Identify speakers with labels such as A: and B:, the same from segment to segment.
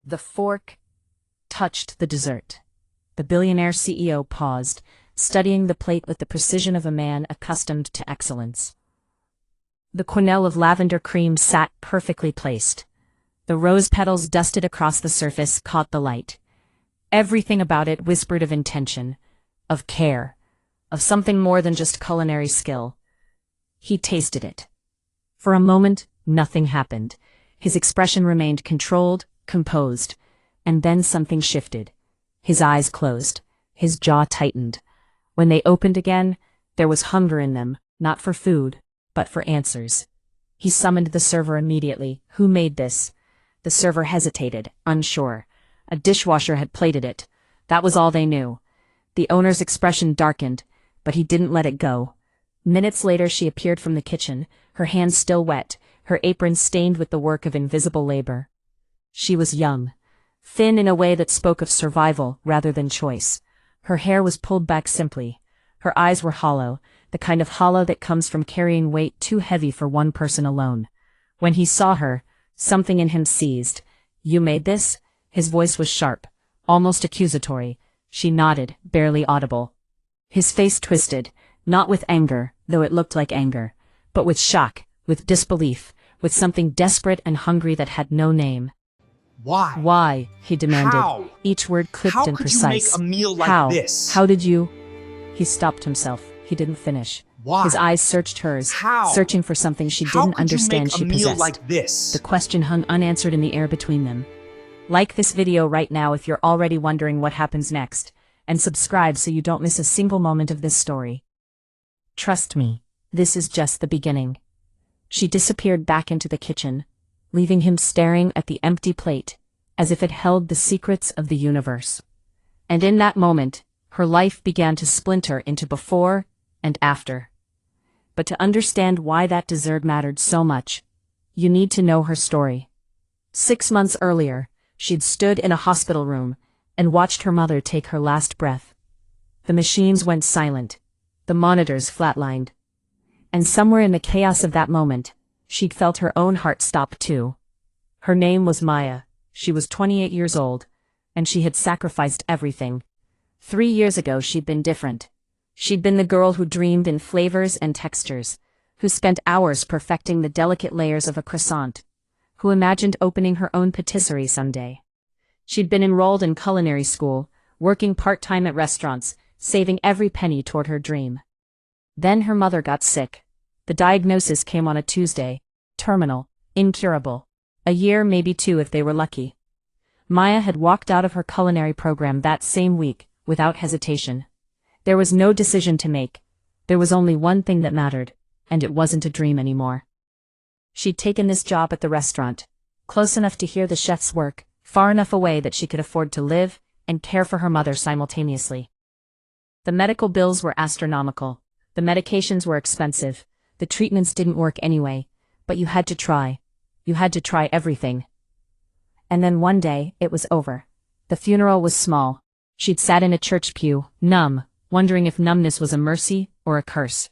A: The fork touched the dessert. The billionaire CEO paused, studying the plate with the precision of a man accustomed to excellence. The quenelle of lavender cream sat perfectly placed. The rose petals dusted across the surface caught the light. Everything about it whispered of intention, of care, of something more than just culinary skill. He tasted it. For a moment, nothing happened. His expression remained controlled, composed, and then something shifted. His eyes closed. His jaw tightened. When they opened again, there was hunger in them, not for food, but for answers. He summoned the server immediately. Who made this? The server hesitated, unsure. A dishwasher had plated it. That was all they knew. The owner's expression darkened, but he didn't let it go. Minutes later she appeared from the kitchen, her hands still wet, her apron stained with the work of invisible labor. She was young, thin in a way that spoke of survival rather than choice. Her hair was pulled back simply. Her eyes were hollow, the kind of hollow that comes from carrying weight too heavy for one person alone. When he saw her, something in him seized. "You made this?" His voice was sharp, almost accusatory. She nodded, barely audible. His face twisted, not with anger, though it looked like anger, but with shock, with disbelief, with something desperate and hungry that had no name.
B: Why?
A: Why? He demanded,
B: How?
A: each word clipped
B: How
A: and
B: could
A: precise.
B: you make a meal like
A: How?
B: this?
A: How did you? He stopped himself. He didn't finish.
B: Why?
A: His eyes searched hers,
B: How?
A: searching for something she
B: How
A: didn't
B: could you
A: understand
B: make
A: she
B: a meal
A: possessed.
B: like this?
A: The question hung unanswered in the air between them. Like this video right now if you're already wondering what happens next, and subscribe so you don't miss a single moment of this story. Trust me, this is just the beginning. She disappeared back into the kitchen, leaving him staring at the empty plate, as if it held the secrets of the universe. And in that moment, her life began to splinter into before and after. But to understand why that dessert mattered so much, you need to know her story. 6 months earlier, she'd stood in a hospital room and watched her mother take her last breath. The machines went silent, the monitors flatlined. And somewhere in the chaos of that moment, she'd felt her own heart stop too. Her name was Maya. She was 28 years old, and she had sacrificed everything. 3 years ago she'd been different. She'd been the girl who dreamed in flavors and textures, who spent hours perfecting the delicate layers of a croissant, who imagined opening her own patisserie someday. She'd been enrolled in culinary school, working part-time at restaurants, saving every penny toward her dream. Then her mother got sick. The diagnosis came on a Tuesday. Terminal, incurable. A year, maybe 2 if they were lucky. Maya had walked out of her culinary program that same week, without hesitation. There was no decision to make. There was only one thing that mattered, and it wasn't a dream anymore. She'd taken this job at the restaurant, close enough to hear the chef's work, far enough away that she could afford to live and care for her mother simultaneously. The medical bills were astronomical. The medications were expensive. The treatments didn't work anyway, but you had to try. You had to try everything. And then one day, it was over. The funeral was small. She'd sat in a church pew, numb, wondering if numbness was a mercy or a curse.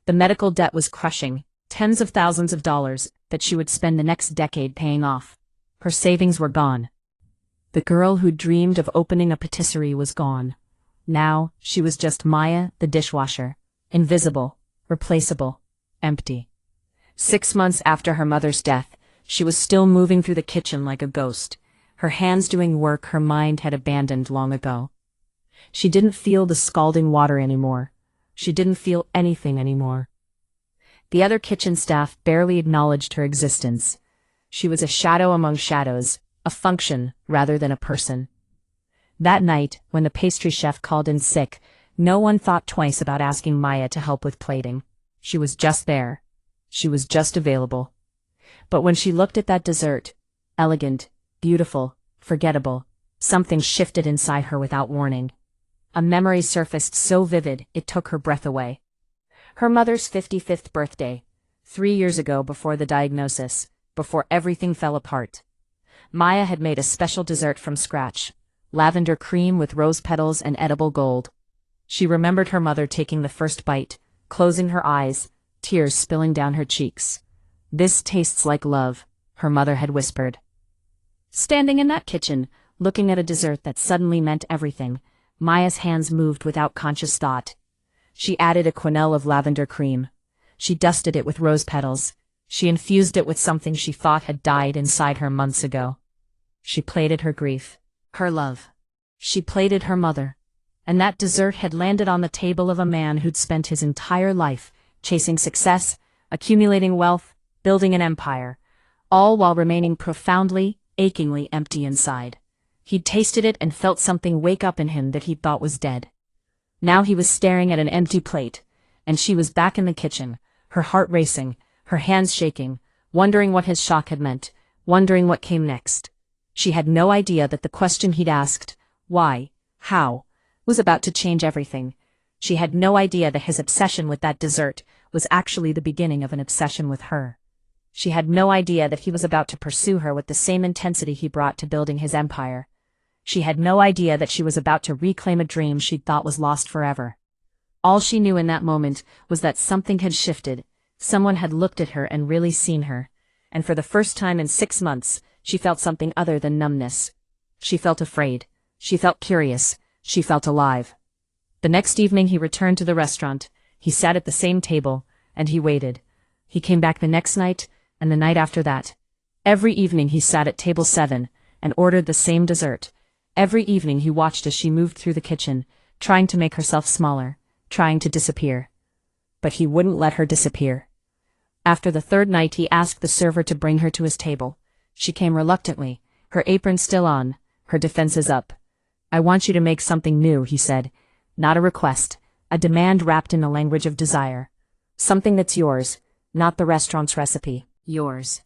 A: The medical debt was crushing, tens of thousands of dollars that she would spend the next decade paying off. Her savings were gone. The girl who dreamed of opening a patisserie was gone. Now, she was just Maya, the dishwasher. Invisible, replaceable, empty. 6 months after her mother's death, she was still moving through the kitchen like a ghost, her hands doing work her mind had abandoned long ago. She didn't feel the scalding water anymore. She didn't feel anything anymore. The other kitchen staff barely acknowledged her existence. She was a shadow among shadows, a function rather than a person. That night, when the pastry chef called in sick, no one thought twice about asking Maya to help with plating. She was just there. She was just available. But when she looked at that dessert, elegant, beautiful, forgettable, something shifted inside her without warning. A memory surfaced so vivid it took her breath away. Her mother's 55th birthday, 3 years ago before the diagnosis, before everything fell apart. Maya had made a special dessert from scratch, lavender cream with rose petals and edible gold. She remembered her mother taking the first bite, closing her eyes, tears spilling down her cheeks. "This tastes like love," her mother had whispered. Standing in that kitchen, looking at a dessert that suddenly meant everything, Maya's hands moved without conscious thought. She added a quenelle of lavender cream. She dusted it with rose petals. She infused it with something she thought had died inside her months ago. She plated her grief, her love. She plated her mother. And that dessert had landed on the table of a man who'd spent his entire life chasing success, accumulating wealth, building an empire, all while remaining profoundly, achingly empty inside. He'd tasted it and felt something wake up in him that he thought was dead. Now he was staring at an empty plate, and she was back in the kitchen, her heart racing, her hands shaking, wondering what his shock had meant, wondering what came next. She had no idea that the question he'd asked, why, how, was about to change everything. She had no idea that his obsession with that dessert was actually the beginning of an obsession with her. She had no idea that he was about to pursue her with the same intensity he brought to building his empire. She had no idea that she was about to reclaim a dream she'd thought was lost forever. All she knew in that moment was that something had shifted. Someone had looked at her and really seen her. And for the first time in 6 months, she felt something other than numbness. She felt afraid. She felt curious. She felt alive. The next evening he returned to the restaurant. He sat at the same table, and he waited. He came back the next night, and the night after that. Every evening he sat at table 7, and ordered the same dessert. Every evening he watched as she moved through the kitchen, trying to make herself smaller, trying to disappear. But he wouldn't let her disappear. After the third night he asked the server to bring her to his table. She came reluctantly, her apron still on, her defenses up. "I want you to make something new," he said. "Not a request, a demand wrapped in the language of desire. Something that's yours, not the restaurant's recipe. Yours."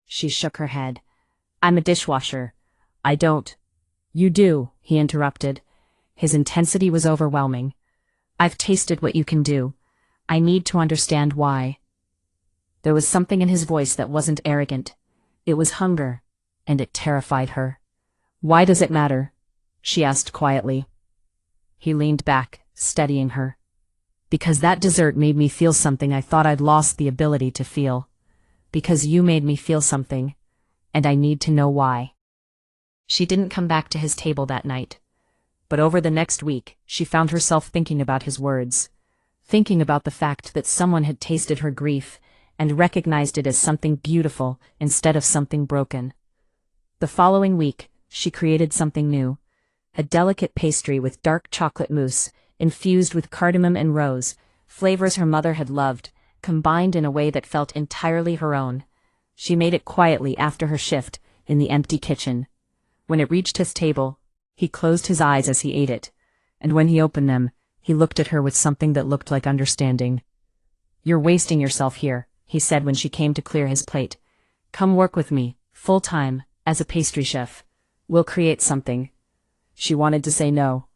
A: She shook her head. "I'm a dishwasher. I don't." "You do," he interrupted. His intensity was overwhelming. "I've tasted what you can do. I need to understand why." There was something in his voice that wasn't arrogant. It was hunger, and it terrified her. "Why does it matter?" she asked quietly. He leaned back, steadying her. "Because that dessert made me feel something I thought I'd lost the ability to feel. Because you made me feel something, and I need to know why." She didn't come back to his table that night. But over the next week, she found herself thinking about his words. Thinking about the fact that someone had tasted her grief and recognized it as something beautiful instead of something broken. The following week, she created something new. A delicate pastry with dark chocolate mousse, infused with cardamom and rose, flavors her mother had loved, combined in a way that felt entirely her own. She made it quietly after her shift, in the empty kitchen. When it reached his table, he closed his eyes as he ate it, and when he opened them, he looked at her with something that looked like understanding. "You're wasting yourself here," he said when she came to clear his plate. "Come work with me, full-time, as a pastry chef. We'll create something." She wanted to say no.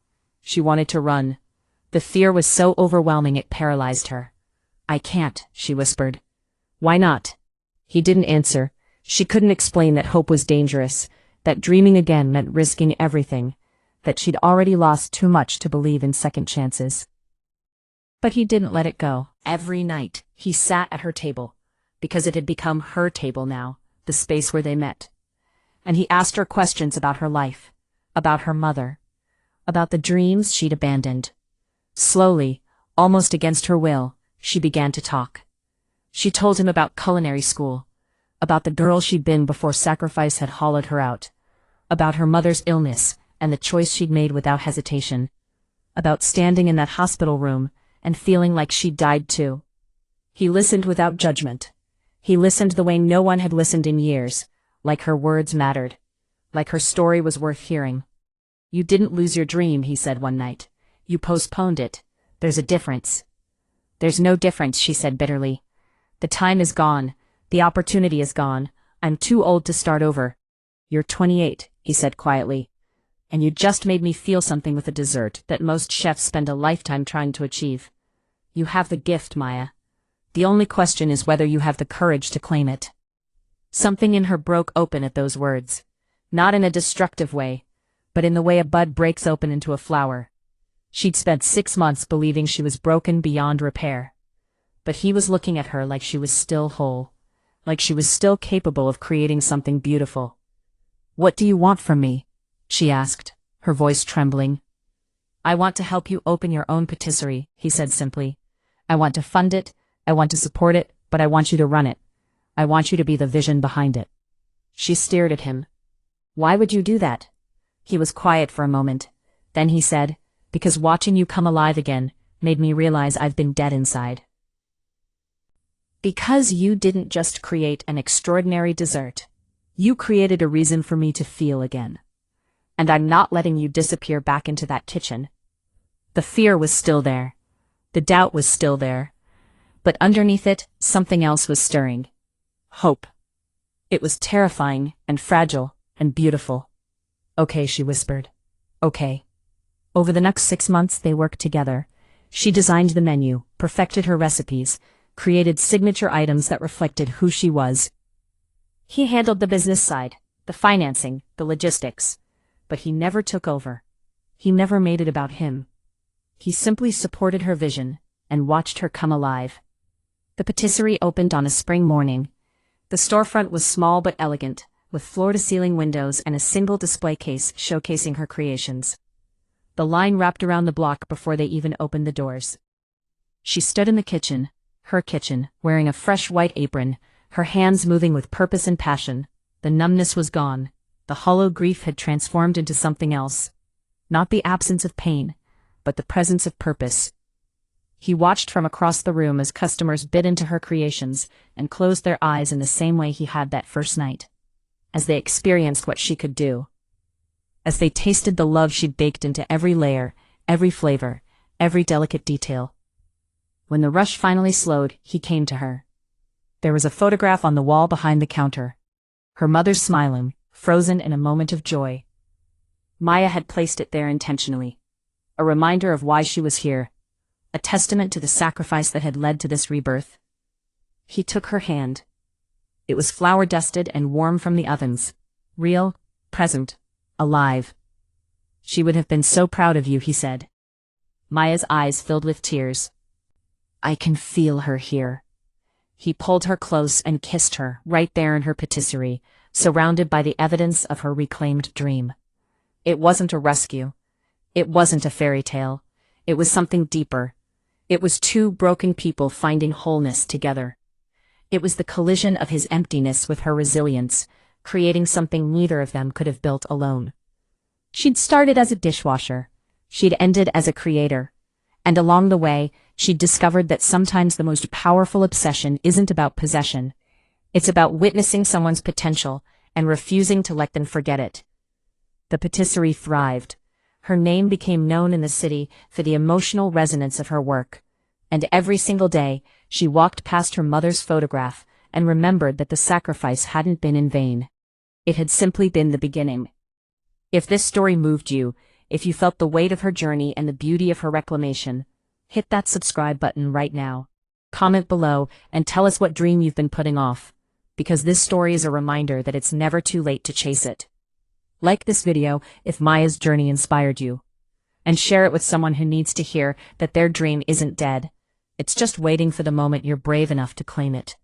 A: She wanted to run. The fear was so overwhelming it paralyzed her. "I can't," she whispered. "Why not?" He didn't answer. She couldn't explain that hope was dangerous, that dreaming again meant risking everything, that she'd already lost too much to believe in second chances. But he didn't let it go. Every night, he sat at her table, because it had become her table now, the space where they met. And he asked her questions about her life, about her mother, about the dreams she'd abandoned. Slowly, almost against her will, she began to talk. She told him about culinary school, about the girl she'd been before sacrifice had hollowed her out, about her mother's illness and the choice she'd made without hesitation, about standing in that hospital room and feeling like she'd died too. He listened without judgment. He listened the way no one had listened in years, like her words mattered, like her story was worth hearing. "You didn't lose your dream," he said one night. "You postponed it. There's a difference." "There's no difference," she said bitterly. "The time is gone. The opportunity is gone. I'm too old to start over." "You're 28, he said quietly. "And you just made me feel something with a dessert that most chefs spend a lifetime trying to achieve. You have the gift, Maya. The only question is whether you have the courage to claim it." Something in her broke open at those words. Not in a destructive way, but in the way a bud breaks open into a flower. She'd spent 6 months believing she was broken beyond repair. But he was looking at her like she was still whole, like she was still capable of creating something beautiful. "What do you want from me?" she asked, her voice trembling. "I want to help you open your own patisserie," he said simply. "I want to fund it, I want to support it, but I want you to run it. I want you to be the vision behind it." She stared at him. "Why would you do that?" He was quiet for a moment. Then he said, "Because watching you come alive again made me realize I've been dead inside. Because you didn't just create an extraordinary dessert. You created a reason for me to feel again. And I'm not letting you disappear back into that kitchen." The fear was still there. The doubt was still there. But underneath it, something else was stirring. Hope. It was terrifying and fragile and beautiful. "Okay," she whispered. "Okay." Over the next 6 months they worked together. She designed the menu, perfected her recipes, created signature items that reflected who she was. He handled the business side, the financing, the logistics. But he never took over. He never made it about him. He simply supported her vision and watched her come alive. The patisserie opened on a spring morning. The storefront was small but elegant, with floor-to-ceiling windows and a single display case showcasing her creations. The line wrapped around the block before they even opened the doors. She stood in the kitchen, her kitchen, wearing a fresh white apron, her hands moving with purpose and passion. The numbness was gone. The hollow grief had transformed into something else. Not the absence of pain, but the presence of purpose. He watched from across the room as customers bit into her creations and closed their eyes in the same way he had that first night. As they experienced what she could do. As they tasted the love she'd baked into every layer, every flavor, every delicate detail. When the rush finally slowed, he came to her. There was a photograph on the wall behind the counter. Her mother smiling, frozen in a moment of joy. Maya had placed it there intentionally. A reminder of why she was here. A testament to the sacrifice that had led to this rebirth. He took her hand. It was flour-dusted and warm from the ovens. Real, present, alive. "She would have been so proud of you," he said. Maya's eyes filled with tears. "I can feel her here." He pulled her close and kissed her, right there in her patisserie, surrounded by the evidence of her reclaimed dream. It wasn't a rescue. It wasn't a fairy tale. It was something deeper. It was two broken people finding wholeness together. It was the collision of his emptiness with her resilience, creating something neither of them could have built alone. She'd started as a dishwasher. She'd ended as a creator. And along the way, she'd discovered that sometimes the most powerful obsession isn't about possession. It's about witnessing someone's potential and refusing to let them forget it. The patisserie thrived. Her name became known in the city for the emotional resonance of her work. And every single day, she walked past her mother's photograph and remembered that the sacrifice hadn't been in vain. It had simply been the beginning. If this story moved you, if you felt the weight of her journey and the beauty of her reclamation, hit that subscribe button right now. Comment below and tell us what dream you've been putting off, because this story is a reminder that it's never too late to chase it. Like this video if Maya's journey inspired you, and share it with someone who needs to hear that their dream isn't dead. It's just waiting for the moment you're brave enough to claim it.